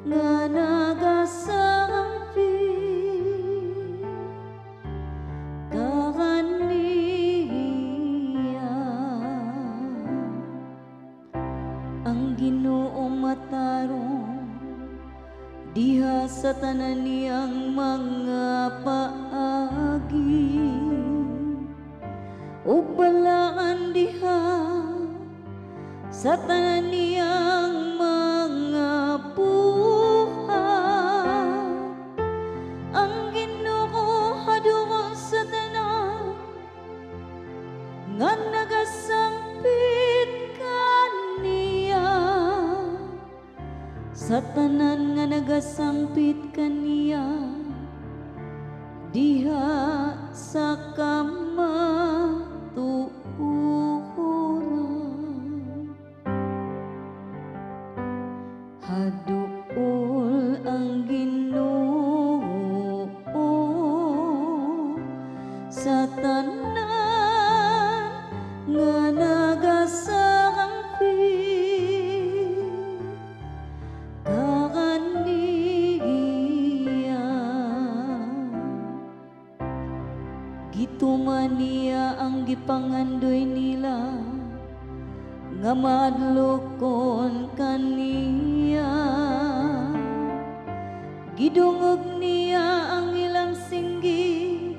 nga nagasampi kakaniya. Ang Ginoo matarong diha sa tanan niyang mga paagi, ug balaan diha sa tanan niyang mga buhat. Ang Ginoo haduol sa tanan nga nagasampit kaniya, sa tanan nga nagasampit kaniya diha sa kamatuoran. Haduol ang Ginoo sa tanan nga nagasampi kakaniya. Gituman niya ang gipangandoy nila nga madlokon kaniya. Gidungog niya ang ilang singgi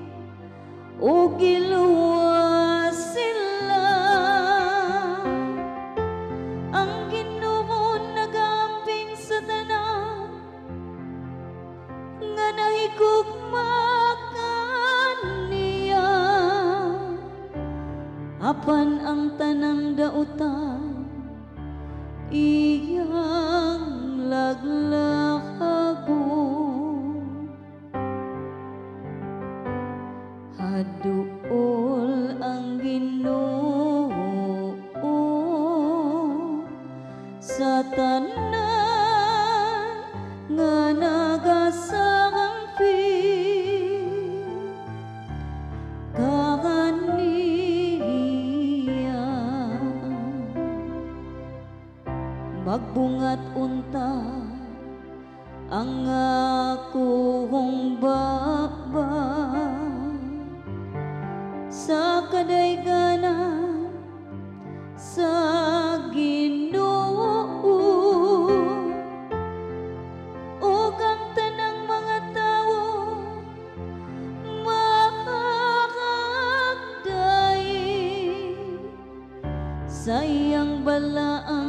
o giluwas sila. Ang Ginoo nagaambing sa tanan nga nahigugma kaniya, apan ang tanang dautan iyang laglahagon. Haduol ang Ginoo sa tanan nga nagasampi kakaniya. Magbungat unta ang akong baba sa kadayganan sa Ginoo, ug ang tanang mga tawo makakagday sa iyang balaan